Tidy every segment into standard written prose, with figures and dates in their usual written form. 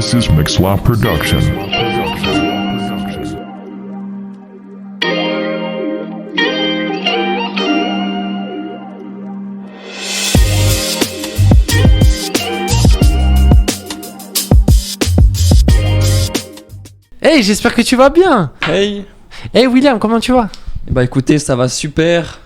This is Mixla Production. Hey, j'espère que tu vas bien. Hey. Hey William, comment tu vas? Bah écoutez, ça va super.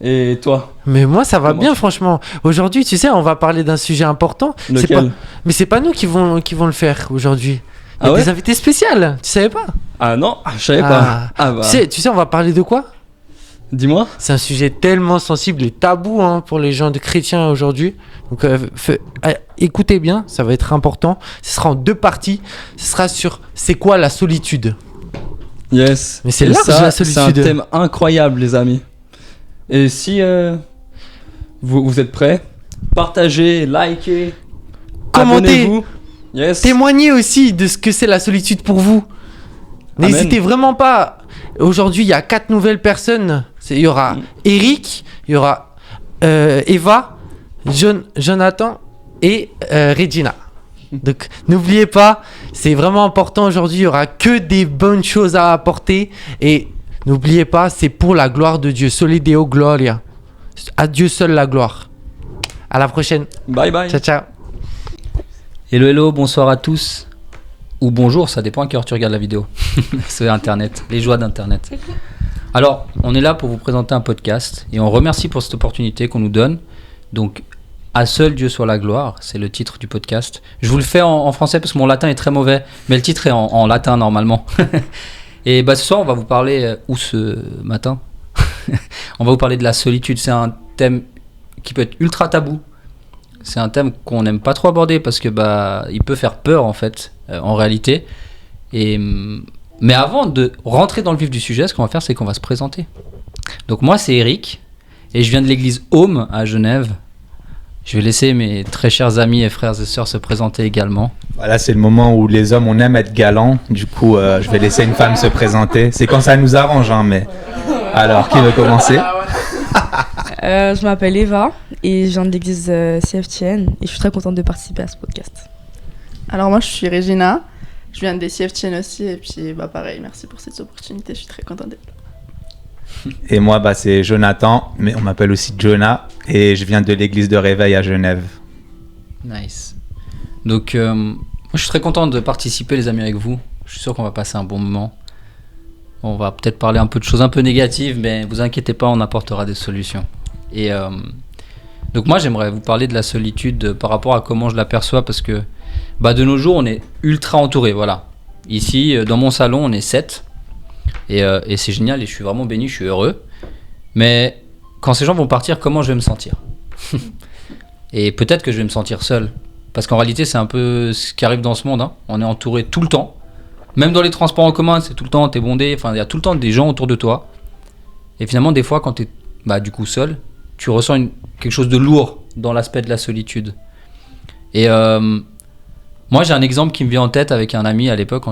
Et toi? Mais moi ça va bien franchement. Aujourd'hui, tu sais, on va parler d'un sujet important. Lequel? Mais c'est pas nous qui vont le faire aujourd'hui. Il y a Ah ouais? des invités spéciaux, tu savais pas? Ah non, je savais pas. Ah bah. Tu sais, on va parler de quoi? Dis-moi. C'est un sujet tellement sensible et tabou pour les gens de chrétiens aujourd'hui. Donc écoutez bien, ça va être important. Ce sera en 2 parties. Ce sera sur c'est quoi la solitude. Yes. Mais c'est Et large, ça, la solitude. c'est un thème incroyable, les amis. Et si vous êtes prêts, partagez, likez, Commentez. abonnez-vous. Yes. Témoignez aussi de ce que c'est la solitude pour vous. Amen. N'hésitez vraiment pas. Aujourd'hui, il y a 4 nouvelles personnes. Il y aura Eric, il y aura Eva, Jonathan et Regina. Donc, n'oubliez pas, c'est vraiment important aujourd'hui. Il y aura que des bonnes choses à apporter. Et n'oubliez pas, c'est pour la gloire de Dieu. Soli Deo Gloria. À Dieu seul la gloire. À la prochaine. Bye bye. Ciao, ciao. Hello, hello, bonsoir à tous. Ou bonjour, ça dépend à quelle heure tu regardes la vidéo. C'est Internet, les joies d'Internet. Alors, on est là pour vous présenter un podcast et on remercie pour cette opportunité qu'on nous donne. Donc, à seul Dieu soit la gloire, c'est le titre du podcast. Je vous le fais en français parce que mon latin est très mauvais, mais le titre est en latin normalement. Et bah, ce soir, on va vous parler, ou ce matin, on va vous parler de la solitude. C'est un thème qui peut être ultra tabou. C'est un thème qu'on n'aime pas trop aborder parce que bah il peut faire peur en fait, en réalité. Mais avant de rentrer dans le vif du sujet, ce qu'on va faire, c'est qu'on va se présenter. Donc moi, c'est Eric et je viens de l'église Home à Genève. Je vais laisser mes très chers amis et frères et sœurs se présenter également. Voilà, c'est le moment où les hommes, on aime être galants. Du coup, je vais laisser une femme se présenter. C'est quand ça nous arrange, hein, mais... Alors, qui veut commencer? Je m'appelle Eva et je viens de l'église CFTN et je suis très contente de participer à ce podcast. Alors moi je suis Regina, je viens des CFTN aussi et puis bah pareil, merci pour cette opportunité, je suis très contente d'être là. Et moi, bah, c'est Jonathan, mais on m'appelle aussi Jonah et je viens de l'église de Réveil à Genève. Nice. Donc moi, je suis très content de participer les amis avec vous. Je suis sûr qu'on va passer un bon moment. On va peut-être parler un peu de choses un peu négatives, mais vous inquiétez pas, on apportera des solutions. Et donc moi, j'aimerais vous parler de la solitude par rapport à comment je l'aperçois, parce que bah, de nos jours, on est ultra entouré. Voilà. Ici, dans mon salon, on est 7. Et c'est génial, et je suis vraiment béni, je suis heureux. Mais quand ces gens vont partir, comment je vais me sentir? Et peut-être que je vais me sentir seul. Parce qu'en réalité, c'est un peu ce qui arrive dans ce monde. Hein. On est entouré tout le temps. Même dans les transports en commun, c'est tout le temps, t'es bondé, enfin il y a tout le temps des gens autour de toi. Et finalement, des fois, quand t'es du coup seul, tu ressens quelque chose de lourd dans l'aspect de la solitude. Et moi, j'ai un exemple qui me vient en tête avec un ami à l'époque,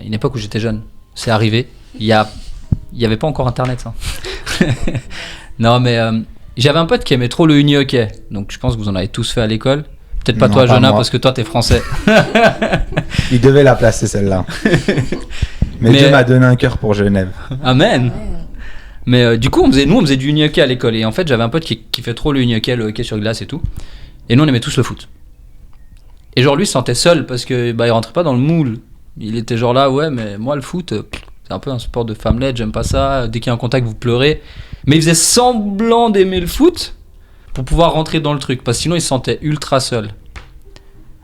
une époque où j'étais jeune. C'est arrivé, il y avait pas encore Internet. Hein. Non, mais j'avais un pote qui aimait trop le uni-hockey, donc je pense que vous en avez tous fait à l'école. Peut-être pas Non, toi, pas Jonah, moi. parce que toi, t'es français. Il devait la placer, celle-là. Mais Dieu m'a donné un cœur pour Genève. Amen. Mais du coup, on faisait du uni-hockey à l'école. Et en fait, j'avais un pote qui fait trop le uni-hockey, le hockey sur glace et tout. Et nous, on aimait tous le foot. Et genre, lui, il se sentait seul parce que il rentrait pas dans le moule. Il était genre là, ouais, mais moi, le foot, c'est un peu un sport de femmelette, j'aime pas ça. Dès qu'il y a un contact, vous pleurez. Mais il faisait semblant d'aimer le foot pour pouvoir rentrer dans le truc, parce que sinon il se sentait ultra seul.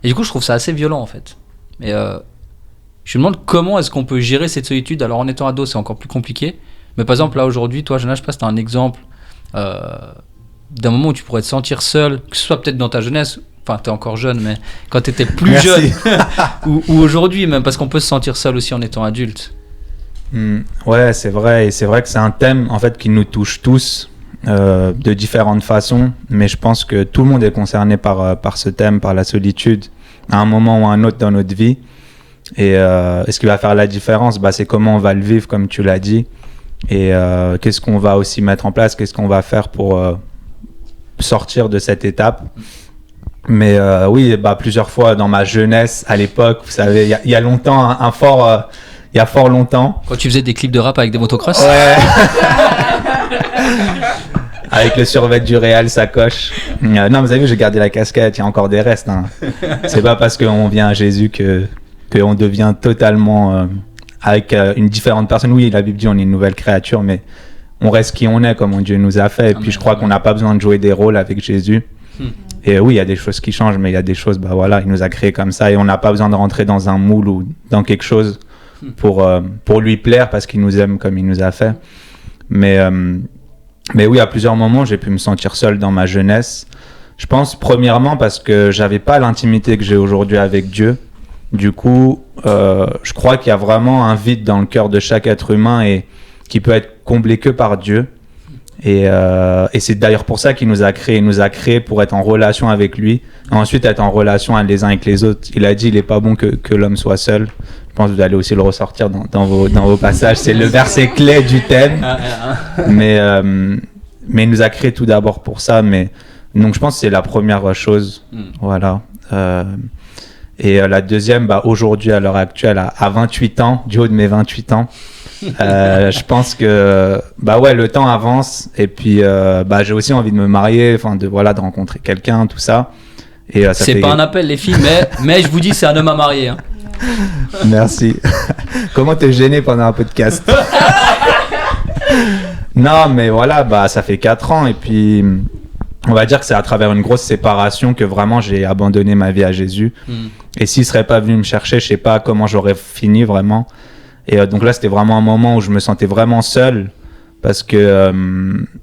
Et du coup je trouve ça assez violent en fait. Mais je me demande comment est-ce qu'on peut gérer cette solitude. Alors en étant ado c'est encore plus compliqué, mais par exemple là aujourd'hui, toi Jonah, je sais pas si t'as un exemple d'un moment où tu pourrais te sentir seul, que ce soit peut-être dans ta jeunesse, enfin t'es encore jeune, mais quand t'étais plus Merci. jeune ou aujourd'hui même, parce qu'on peut se sentir seul aussi en étant adulte. Ouais, c'est vrai, et c'est vrai que c'est un thème en fait qui nous touche tous. De différentes façons, mais je pense que tout le monde est concerné par ce thème, par la solitude, à un moment ou à un autre dans notre vie. Et ce qui va faire la différence, c'est comment on va le vivre, comme tu l'as dit, et qu'est-ce qu'on va aussi mettre en place, qu'est-ce qu'on va faire pour sortir de cette étape. Mais oui, bah, plusieurs fois dans ma jeunesse, à l'époque, vous savez, il y a longtemps, il y a fort longtemps. Quand tu faisais des clips de rap avec des motocross. Ouais. Avec le survêt du Real, sacoche. Non, vous avez vu, j'ai gardé la casquette, il y a encore des restes. Hein. C'est pas parce qu'on vient à Jésus qu'on devient totalement avec une différente personne. Oui, la Bible dit on est une nouvelle créature, mais on reste qui on est, comme Dieu nous a fait. Et puis je crois qu'on n'a pas besoin de jouer des rôles avec Jésus. Et oui, il y a des choses qui changent, mais il y a des choses, bah voilà, il nous a créés comme ça et on n'a pas besoin de rentrer dans un moule ou dans quelque chose pour lui plaire parce qu'il nous aime comme il nous a fait. Mais oui, à plusieurs moments, j'ai pu me sentir seul dans ma jeunesse. Je pense premièrement parce que j'avais pas l'intimité que j'ai aujourd'hui avec Dieu. Du coup, je crois qu'il y a vraiment un vide dans le cœur de chaque être humain et qui peut être comblé que par Dieu. Et c'est d'ailleurs pour ça qu'il nous a créés. Il nous a créés pour être en relation avec lui, et ensuite être en relation les uns avec les autres. Il a dit, il n'est pas bon que l'homme soit seul. Je pense que vous allez aussi le ressortir dans vos passages. C'est le verset clé du thème. Mais il nous a créés tout d'abord pour ça. Donc je pense que c'est la première chose. Voilà. Et la deuxième, bah, aujourd'hui, à l'heure actuelle, à 28 ans, du haut de mes 28 ans, je pense que bah ouais, le temps avance et puis bah j'ai aussi envie de me marier, enfin de rencontrer quelqu'un, tout ça. Et ça c'est fait... pas un appel les filles, mais je vous dis c'est un homme à marier. Hein. Merci. Comment t'es gêné pendant un podcast? Non, mais voilà, bah ça fait 4 ans et puis on va dire que c'est à travers une grosse séparation que vraiment j'ai abandonné ma vie à Jésus. Et s'il serait pas venu me chercher, je sais pas comment j'aurais fini vraiment. Et donc là, c'était vraiment un moment où je me sentais vraiment seul parce que,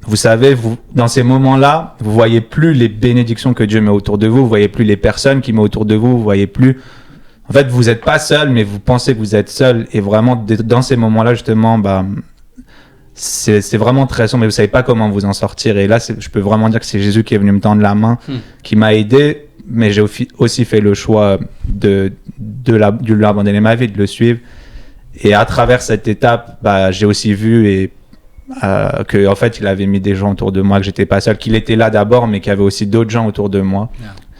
vous savez, dans ces moments-là, vous voyez plus les bénédictions que Dieu met autour de vous, vous voyez plus les personnes qui met autour de vous, vous voyez plus... En fait, vous n'êtes pas seul, mais vous pensez que vous êtes seul. Et vraiment, dans ces moments-là, justement, bah, c'est vraiment très sombre, mais vous savez pas comment vous en sortir. Et là, je peux vraiment dire que c'est Jésus qui est venu me tendre la main, qui m'a aidé, mais j'ai aussi fait le choix de lui abandonner ma vie, de le suivre. Et à travers cette étape, bah, j'ai aussi vu que en fait, il avait mis des gens autour de moi, que j'étais pas seul, qu'il était là d'abord, mais qu'il y avait aussi d'autres gens autour de moi,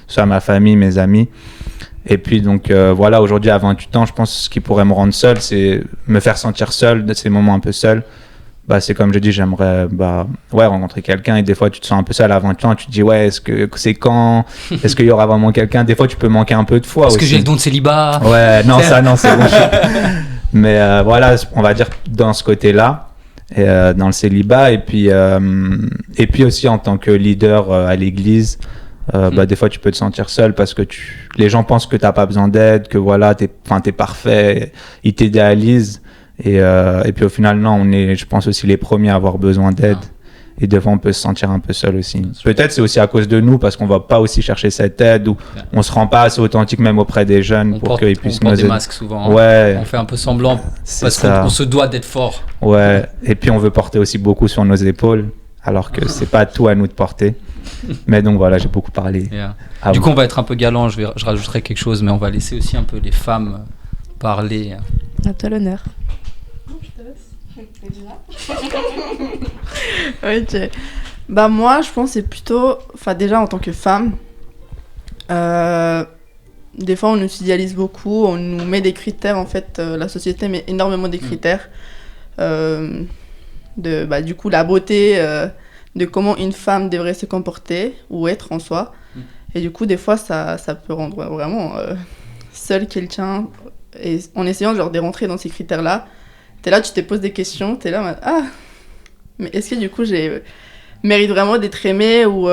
soit ma famille, mes amis. Et puis donc voilà, aujourd'hui à 28 ans, je pense que ce qui pourrait me rendre seul, c'est me faire sentir seul, de ces moments un peu seul. Bah, c'est comme je dis, j'aimerais rencontrer quelqu'un et des fois tu te sens un peu seul à 20 ans, tu te dis ouais, est-ce que c'est quand, est-ce qu'il y aura vraiment quelqu'un? Des fois tu peux manquer un peu de foi aussi. Est-ce que j'ai le don de célibat? Ouais, non, ça non, c'est bon. Mais voilà, on va dire dans ce côté-là, dans le célibat, et puis aussi en tant que leader à l'église, bah, des fois tu peux te sentir seul parce que les gens pensent que t'as pas besoin d'aide, que voilà, t'es parfait, ils t'idéalisent, et puis au final non, on est, je pense aussi les premiers à avoir besoin d'aide. Et des fois, on peut se sentir un peu seul aussi. Peut-être c'est aussi à cause de nous, parce qu'on va pas aussi chercher cette aide, ou on se rend pas assez authentique même auprès des jeunes pour qu'ils puissent nous aider. On porte des masques souvent. Ouais. On fait un peu semblant parce qu'on se doit d'être fort. Ouais. Et puis on veut porter aussi beaucoup sur nos épaules, alors que c'est pas tout à nous de porter. Mais donc voilà, j'ai beaucoup parlé. Yeah. Du coup, on va être un peu galant. Je rajouterai quelque chose, mais on va laisser aussi un peu les femmes parler. À toi l'honneur. Ok. Bah moi, je pense que c'est plutôt... Enfin, déjà, en tant que femme, des fois, on nous idéalise beaucoup, on nous met des critères, en fait, la société met énormément des critères de, du coup, la beauté, de comment une femme devrait se comporter ou être en soi. Et du coup, des fois, ça peut rendre vraiment seul quelqu'un, et en essayant genre, de rentrer dans ces critères-là, t'es là, tu te poses des questions, t'es là, mais est-ce que du coup, mérite vraiment d'être aimé ou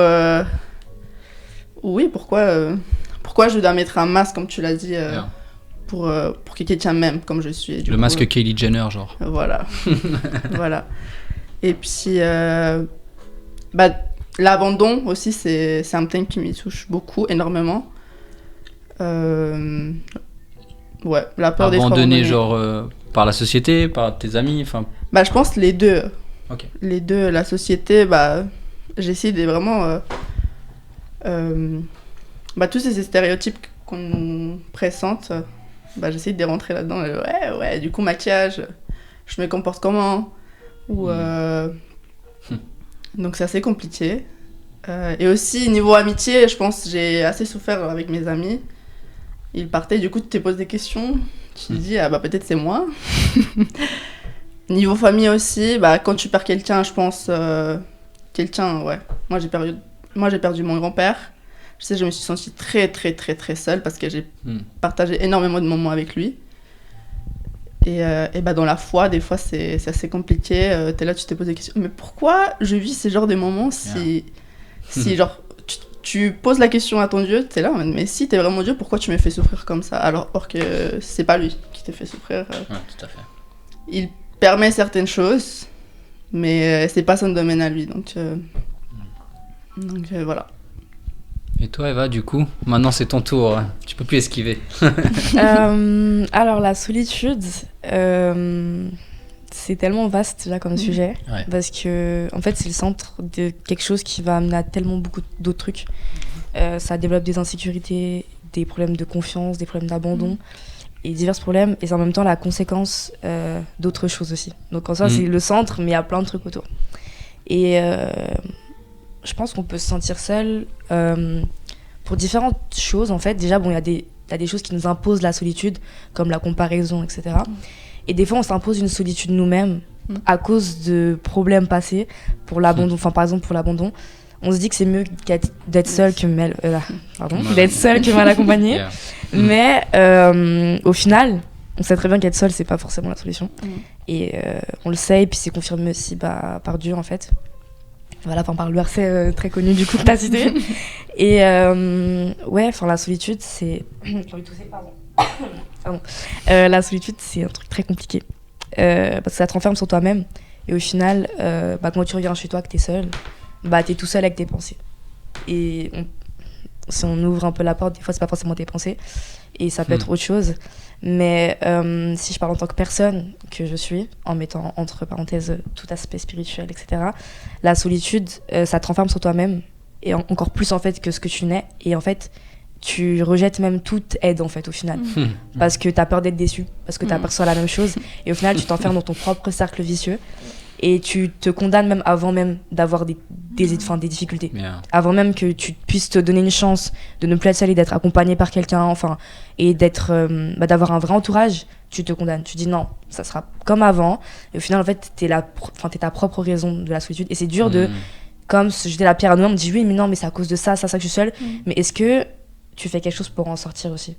oui, pourquoi je dois mettre un masque, comme tu l'as dit, pour que quelqu'un m'aime comme je suis. Et du le coup, masque Kylie Jenner, genre. Voilà. Voilà. Et puis, l'abandon aussi, c'est un thème qui me touche beaucoup, énormément. Ouais, la peur d'être abandonné. Genre par la société, par tes amis, enfin. Je pense les deux. Ok. Les deux, la société, j'essaie de vraiment tous ces stéréotypes qu'on nous présente, j'essaie de rentrer là-dedans. Ouais, du coup maquillage, je me comporte comment, ou donc c'est assez compliqué. Et aussi, niveau amitié, je pense que j'ai assez souffert avec mes amis. Ils partaient, du coup, tu te poses des questions. Tu te dis, ah bah peut-être c'est moi. Niveau famille aussi, bah quand tu perds quelqu'un, je pense... quelqu'un, ouais. Moi, j'ai perdu mon grand-père. Je sais, je me suis sentie très, très, très, très seule parce que j'ai partagé énormément de moments avec lui. Et bah dans la foi, des fois, c'est assez compliqué. T'es là, tu te poses des questions. Mais pourquoi je vis ce genre de moments si genre, tu poses la question à ton Dieu, t'es là, mais si t'es vraiment Dieu, pourquoi tu me fais souffrir comme ça? Alors que c'est pas lui qui te fait souffrir. Ouais, tout à fait. Il permet certaines choses, mais c'est pas son domaine à lui. Donc voilà. Et toi, Eva, du coup, maintenant c'est ton tour. Tu peux plus esquiver. Alors, la solitude, c'est tellement vaste déjà comme sujet. Ouais. Parce que, en fait, c'est le centre de quelque chose qui va amener à tellement beaucoup d'autres trucs. Ça développe des insécurités, des problèmes de confiance, des problèmes d'abandon et divers problèmes. Et c'est en même temps la conséquence d'autres choses aussi. Donc, en soi, c'est le centre, mais il y a plein de trucs autour. Et je pense qu'on peut se sentir seul pour différentes choses, en fait. Déjà, bon, il y a des choses qui nous imposent la solitude, comme la comparaison, etc. Et des fois, on s'impose une solitude nous-mêmes à cause de problèmes passés, pour l'abandon. Enfin, par exemple, pour l'abandon, on se dit que c'est mieux d'être seul que d'être seul que mal accompagné. Yeah. Mais au final, on sait très bien qu'être seul, c'est pas forcément la solution. Et on le sait, et puis c'est confirmé aussi par Dieu, en fait. Voilà, enfin par le verset très connu du coup que t'as cité. Et ouais, enfin la solitude, c'est... J'ai envie de tousser, pardon. La solitude, c'est un truc très compliqué. Parce que ça te renferme sur toi-même. Et au final, quand tu reviens chez toi, que t'es seul, t'es tout seul avec tes pensées. Et si on ouvre un peu la porte, des fois c'est pas forcément tes pensées. Et ça peut être autre chose. Mais si je parle en tant que personne que je suis, en mettant entre parenthèses tout aspect spirituel, etc., la solitude, ça te renferme sur toi-même, et encore plus en fait que ce que tu n'es. Et en fait, tu rejettes même toute aide en fait au final. Parce que t'as peur d'être déçu, parce que t'as peur de faire la même chose. Et au final, tu t'enfermes dans ton propre cercle vicieux. Et tu te condamnes même avant même d'avoir des difficultés. Yeah. Avant même que tu puisses te donner une chance de ne plus être seul et d'être accompagné par quelqu'un, et d'avoir un vrai entourage, tu te condamnes. Tu dis non, ça sera comme avant. Et au final, en fait, t'es ta propre raison de la solitude. Et c'est dur de, comme se jeter la pierre à nous-mêmes, on me dit oui, mais non, mais c'est à cause de ça que je suis seule. Mais est-ce que tu fais quelque chose pour en sortir aussi?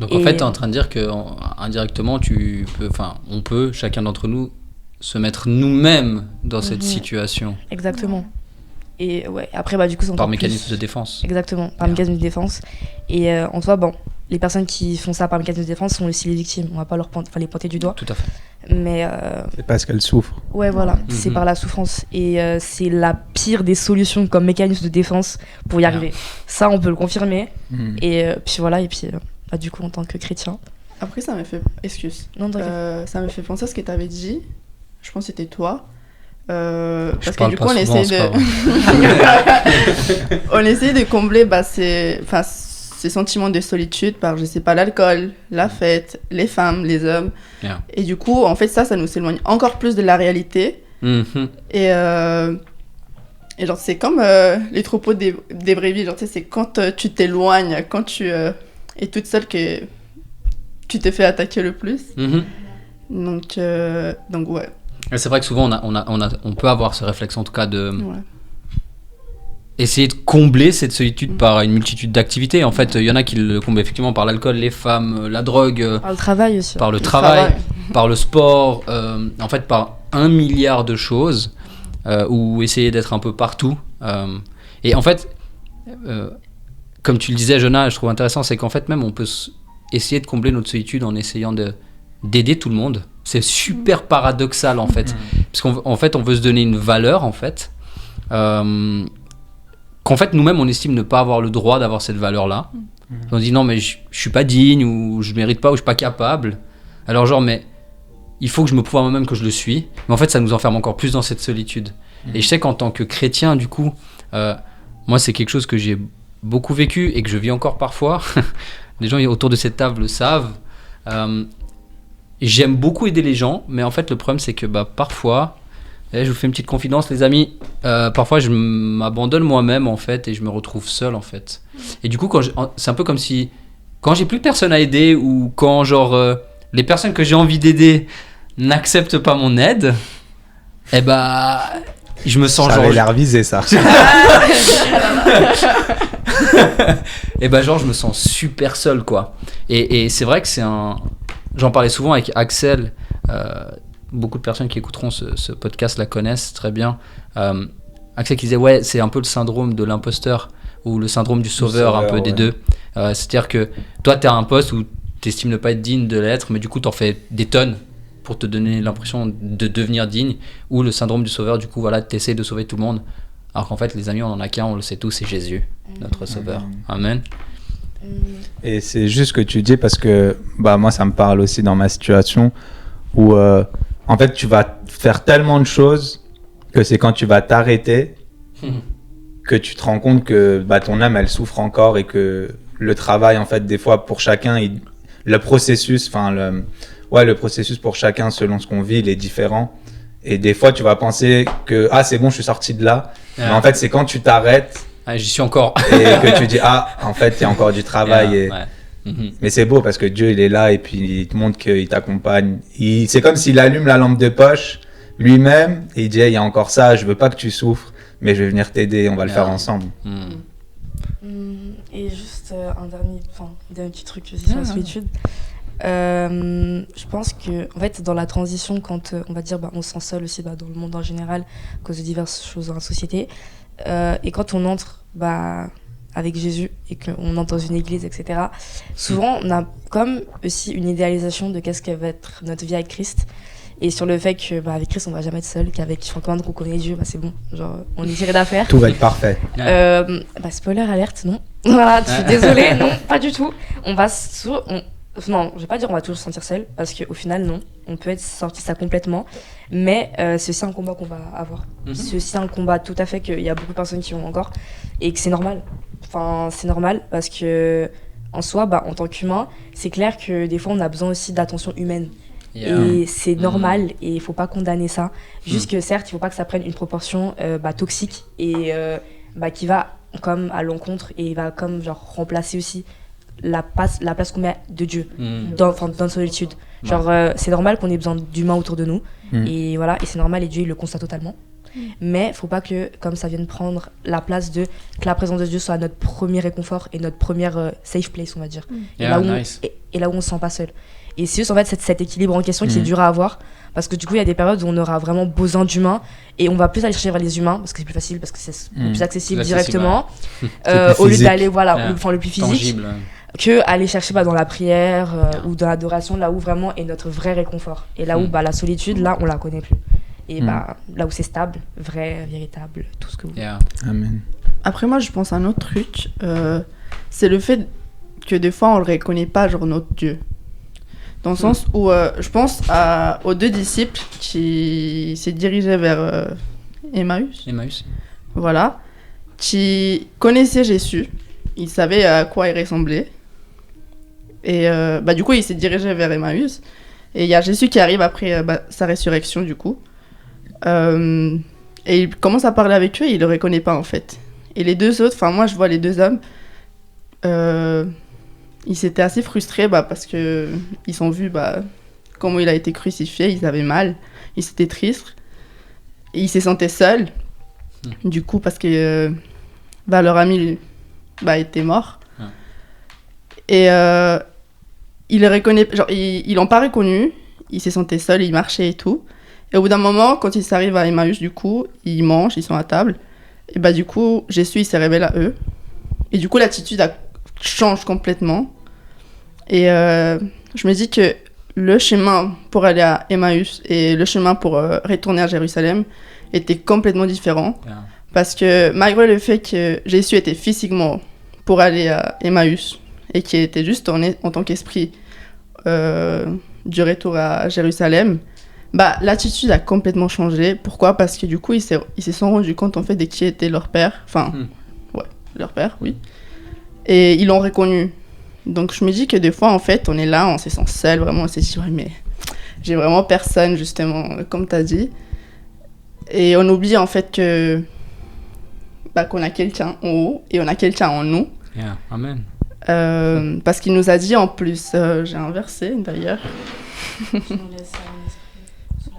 Donc en fait, t'es en train de dire que indirectement, on peut, chacun d'entre nous, se mettre nous-mêmes dans cette situation. Exactement. Et ouais, après, du coup, c'est encore par mécanisme de défense. Exactement, par mécanisme de défense. Et en soi, les personnes qui font ça par mécanisme de défense sont aussi les victimes. On va pas les pointer du doigt. Tout à fait. Mais c'est parce qu'elles souffrent. Ouais, voilà, c'est par la souffrance. Et c'est la pire des solutions comme mécanisme de défense pour y arriver. Ça, on peut le confirmer. Et puis voilà, et puis du coup, en tant que chrétien. Après, ça m'a fait... Excuse. Non, ça m'a fait penser à ce que tu avais dit. Je pense que c'était toi. Parce que du coup, on essaye de combler ces sentiments de solitude par, je sais pas, l'alcool, la fête, les femmes, les hommes. Yeah. Et du coup, en fait, ça nous éloigne encore plus de la réalité. Et genre, c'est comme les troupeaux des brebis. Genre, c'est quand tu t'éloignes, quand tu es toute seule que tu te fais attaquer le plus. Donc ouais. Et c'est vrai que souvent on peut avoir ce réflexe en tout cas de essayer de combler cette solitude par une multitude d'activités. En fait, il y en a qui le comblent effectivement par l'alcool, les femmes, la drogue, par le travail aussi. Par le travail, par le sport, en fait par 1 milliard de choses, ou essayer d'être un peu partout. Et en fait, comme tu le disais, Jonah, je trouve intéressant, c'est qu'en fait même on peut essayer de combler notre solitude en essayant d'aider tout le monde. C'est super paradoxal en fait, parce qu'en fait on veut se donner une valeur en fait, qu'en fait nous-mêmes on estime ne pas avoir le droit d'avoir cette valeur-là. On dit non mais je suis pas digne, ou je mérite pas, ou je suis pas capable. Alors genre mais il faut que je me prouve à moi-même que je le suis. Mais en fait ça nous enferme encore plus dans cette solitude. Et je sais qu'en tant que chrétien du coup, moi c'est quelque chose que j'ai beaucoup vécu et que je vis encore parfois. Les gens autour de cette table le savent. J'aime beaucoup aider les gens, mais en fait le problème c'est que parfois Et je vous fais une petite confidence, les amis. Parfois, je m'abandonne moi-même, en fait, et je me retrouve seul, en fait. Et du coup, c'est un peu comme si, quand j'ai plus personne à aider, ou quand, genre, les personnes que j'ai envie d'aider n'acceptent pas mon aide, eh bah, je me sens Ça genre... avait l'air visé, ça. Et bah, genre, je me sens super seul, quoi. Et c'est vrai que c'est un... J'en parlais souvent avec Axel, beaucoup de personnes qui écouteront ce podcast la connaissent très bien. Axel qui disait ouais, c'est un peu le syndrome de l'imposteur ou le syndrome du sauveur, un peu ouais. des deux. C'est-à-dire que toi tu as un poste où tu estimes ne pas être digne de l'être, mais du coup tu en fais des tonnes pour te donner l'impression de devenir digne, ou le syndrome du sauveur, du coup voilà, tu essaies de sauver tout le monde, alors qu'en fait les amis on en a qu'un, on le sait tous, c'est Jésus, notre sauveur. Amen. Et c'est juste ce que tu dis parce que bah, moi, ça me parle aussi dans ma situation où en fait, tu vas faire tellement de choses que c'est quand tu vas t'arrêter que tu te rends compte que bah, ton âme, elle souffre encore et que le travail, en fait, des fois, pour chacun, le processus pour chacun selon ce qu'on vit, il est différent. Et des fois, tu vas penser que ah, c'est bon, je suis sorti de là. Mais en fait, c'est quand tu t'arrêtes J'y suis encore. et que tu dis ah, en fait, il y a encore du travail. Et... Ouais. Mais c'est beau parce que Dieu, il est là et puis il te montre qu'il t'accompagne. C'est comme s'il allume la lampe de poche lui-même et il dit hey, il y a encore ça, je veux pas que tu souffres, mais je vais venir t'aider, on va le faire ensemble. Et juste un dernier petit truc aussi sur la solitude. Je pense que en fait dans la transition, quand on va dire on se sent seul aussi dans le monde en général à cause de diverses choses dans la société, et quand on entre avec Jésus et qu'on entre dans une église, etc., souvent on a comme aussi une idéalisation de qu'est-ce qu'elle va être notre vie avec Christ, et sur le fait que avec Christ on va jamais être seul, qu'avec quand on connaît Dieu, c'est bon, genre on est tiré d'affaire. Tout va être parfait. Spoiler alerte, non. Voilà, je suis désolée, non, pas du tout. Non, je vais pas dire on va toujours se sentir seul, parce qu'au final, non, on peut être sorti ça complètement, mais c'est aussi un combat qu'on va avoir. C'est aussi un combat tout à fait qu'il y a beaucoup de personnes qui ont encore, et que c'est normal. Enfin, c'est normal, parce que en soi, en tant qu'humain, c'est clair que des fois on a besoin aussi d'attention humaine. Et c'est normal, et il faut pas condamner ça. Juste que certes, il faut pas que ça prenne une proportion toxique, et qui va comme à l'encontre, et va comme genre remplacer aussi la place qu'on met de Dieu dans la solitude. Genre c'est normal qu'on ait besoin d'humains autour de nous, et voilà, et c'est normal, et Dieu il le constate totalement. Mais faut pas que comme ça vienne prendre la place que la présence de Dieu soit notre premier réconfort et notre première safe place, on va dire. Et là où on se sent pas seul. Et c'est juste en fait cet équilibre en question qui est dur à avoir, parce que du coup il y a des périodes où on aura vraiment besoin d'humains et on va plus aller chercher vers les humains parce que c'est plus facile, parce que c'est plus accessible directement, au lieu d'aller le plus physique, tangible, que aller chercher dans la prière ou dans l'adoration, là où vraiment est notre vrai réconfort, et là où la solitude, là on la connaît plus, et là où c'est stable, vrai, véritable, tout ce que vous voulez. Amen. Après moi je pense à un autre truc, c'est le fait que des fois on le reconnaît pas, genre notre Dieu, dans le sens où je pense aux deux disciples qui s'est dirigés vers Emmaüs, voilà, qui connaissaient Jésus, ils savaient à quoi il ressemblait, et du coup il s'est dirigé vers Emmaüs, et il y a Jésus qui arrive après sa résurrection du coup, et il commence à parler avec eux et il le reconnaît pas en fait. Et les deux autres, moi je vois les deux hommes, ils s'étaient assez frustrés parce que ils ont vu comment il a été crucifié, ils avaient mal, ils étaient tristes, et ils se sentaient seuls du coup, parce que leur ami était mort, et il les reconnaît, genre ils l'ont pas reconnu, ils se sentaient seuls, ils marchaient et tout, et au bout d'un moment quand ils arrivent à Emmaüs, du coup ils mangent, ils sont à table, et du coup Jésus il s'est révélé à eux, et du coup l'attitude change complètement, et je me dis que le chemin pour aller à Emmaüs et le chemin pour retourner à Jérusalem était complètement différent, parce que malgré le fait que Jésus était physiquement pour aller à Emmaüs et qui était juste en tant qu'esprit du retour à Jérusalem, l'attitude a complètement changé. Pourquoi ? Parce que du coup ils se sont rendus compte en fait de qui était leur père, leur père, oui, et ils l'ont reconnu. Donc je me dis que des fois en fait on est là, on se sent seul, vraiment on se dit mais j'ai vraiment personne, justement comme t'as dit, Et on oublie en fait que qu'on a quelqu'un en haut et on a quelqu'un en nous. Yeah. Amen. Parce qu'il nous a dit en plus, j'ai un verset d'ailleurs.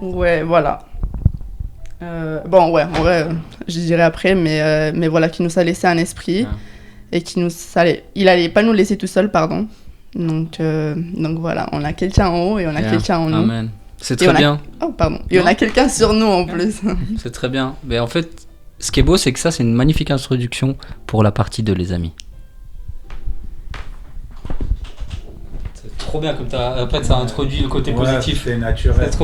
Ouais, voilà. Bon, ouais, en vrai, je dirais après, mais voilà, qu'il nous a laissé un esprit Yeah. et il allait pas nous laisser tout seul, pardon. Donc voilà, on a quelqu'un en haut et on a Yeah. quelqu'un en nous. Amen. C'est Et très on a- bien. Oh, pardon. Et on Non. a quelqu'un sur nous en plus. C'est très bien. Mais en fait, ce qui est beau, c'est que ça, c'est une magnifique introduction pour la partie 2, les amis. C'est trop bien comme en fait, ça introduit le côté positif. c'est naturel. C'est trop